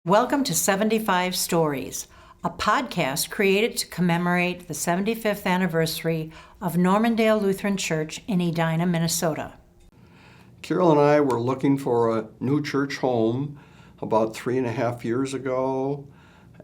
Welcome to 75 Stories, a podcast created to commemorate the 75th anniversary of Normandale Lutheran Church in Edina, Minnesota. Carol and I were looking for a new church home about 3.5 years ago,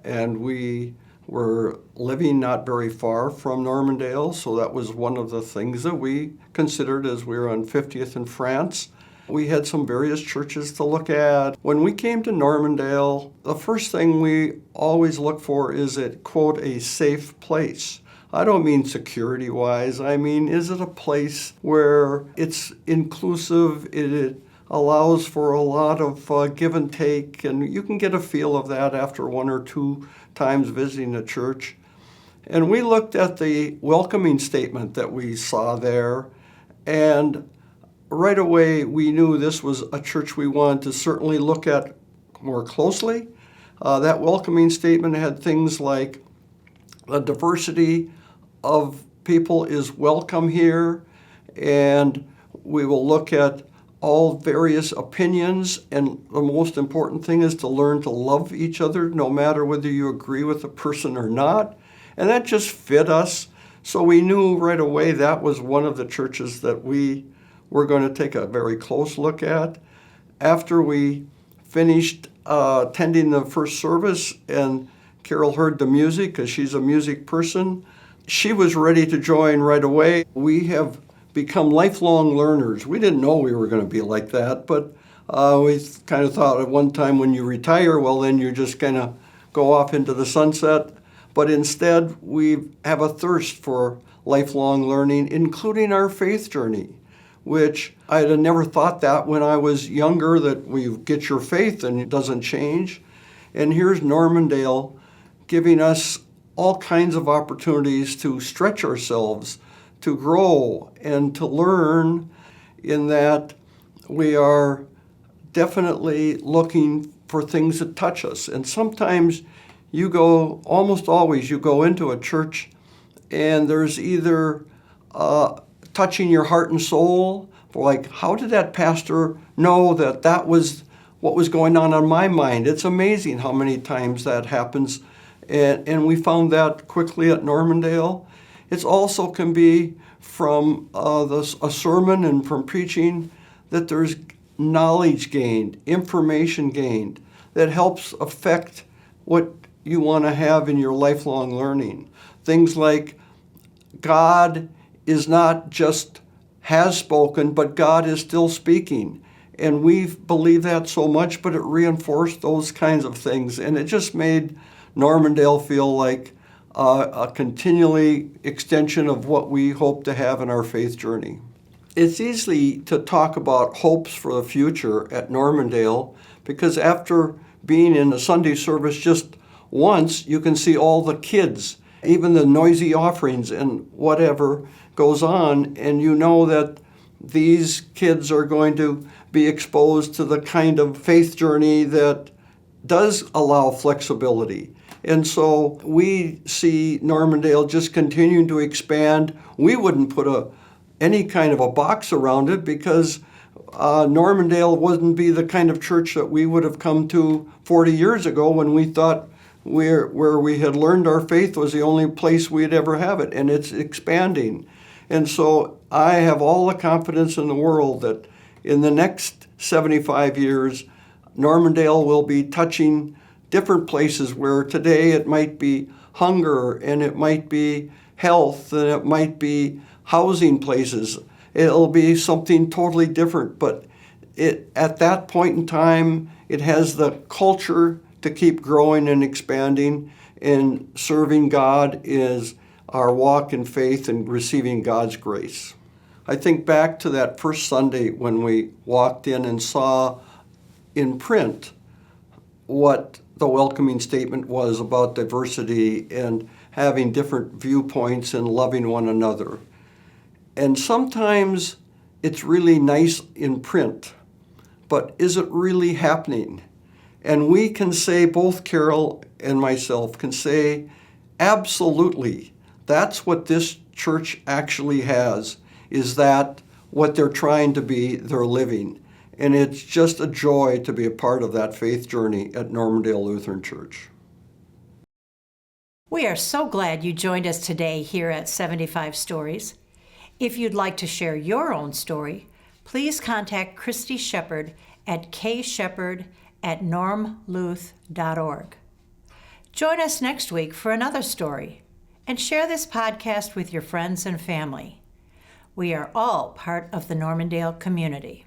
and we were living not very far from Normandale, so that was one of the things that we considered as we were on 50th and France. We had some various churches to look at. When we came to Normandale, the first thing we always look for is quote, a safe place. I don't mean security-wise. I mean, is it a place where it's inclusive, it allows for a lot of give and take, and you can get a feel of that after 1 or 2 times visiting a church. And we looked at the welcoming statement that we saw there, and right away, we knew this was a church we wanted to certainly look at more closely. That welcoming statement had things like the diversity of people is welcome here, and we will look at all various opinions, and the most important thing is to learn to love each other no matter whether you agree with the person or not. And that just fit us. So we knew right away that was one of the churches that we're going to take a very close look at. After we finished attending the first service and Carol heard the music because she's a music person, she was ready to join right away. We have become lifelong learners. We didn't know we were going to be like that, but we kind of thought at one time when you retire, well, then you're just going to go off into the sunset. But instead, we have a thirst for lifelong learning, including our faith journey, which I'd have never thought that when I was younger, that we get your faith and it doesn't change. And here's Normandale giving us all kinds of opportunities to stretch ourselves, to grow, and to learn, in that we are definitely looking for things that touch us. And sometimes almost always you go into a church and there's either touching your heart and soul, like, how did that pastor know that was what was going on my mind? It's amazing how many times that happens, and we found that quickly at Normandale. It also can be from a sermon and from preaching that there's knowledge gained, information gained, that helps affect what you want to have in your lifelong learning. Things like God is not just has spoken, but God is still speaking. And we believe that so much, but it reinforced those kinds of things. And it just made Normandale feel like a continually extension of what we hope to have in our faith journey. It's easy to talk about hopes for the future at Normandale, because after being in a Sunday service just once, you can see all the kids, even the noisy offerings and whatever goes on, and you know that these kids are going to be exposed to the kind of faith journey that does allow flexibility. And so we see Normandale just continuing to expand. We wouldn't put any kind of a box around it, because Normandale wouldn't be the kind of church that we would have come to 40 years ago when we thought where we had learned our faith was the only place we'd ever have it, and it's expanding. And so I have all the confidence in the world that in the next 75 years, Normandale will be touching different places where today it might be hunger, and it might be health, and it might be housing places. It'll be something totally different, but at that point in time, it has the culture to keep growing and expanding, and serving God is our walk in faith and receiving God's grace. I think back to that first Sunday when we walked in and saw in print what the welcoming statement was about diversity and having different viewpoints and loving one another. And sometimes it's really nice in print, but is it really happening? And we can say, both Carol and myself can say, absolutely, that's what this church actually has, is that what they're trying to be, they're living. And it's just a joy to be a part of that faith journey at Normandale Lutheran Church. We are so glad you joined us today here at 75 Stories. If you'd like to share your own story, please contact Christy Shepard at kshepard@normluth.org. Join us next week for another story, and share this podcast with your friends and family. We are all part of the Normandale community.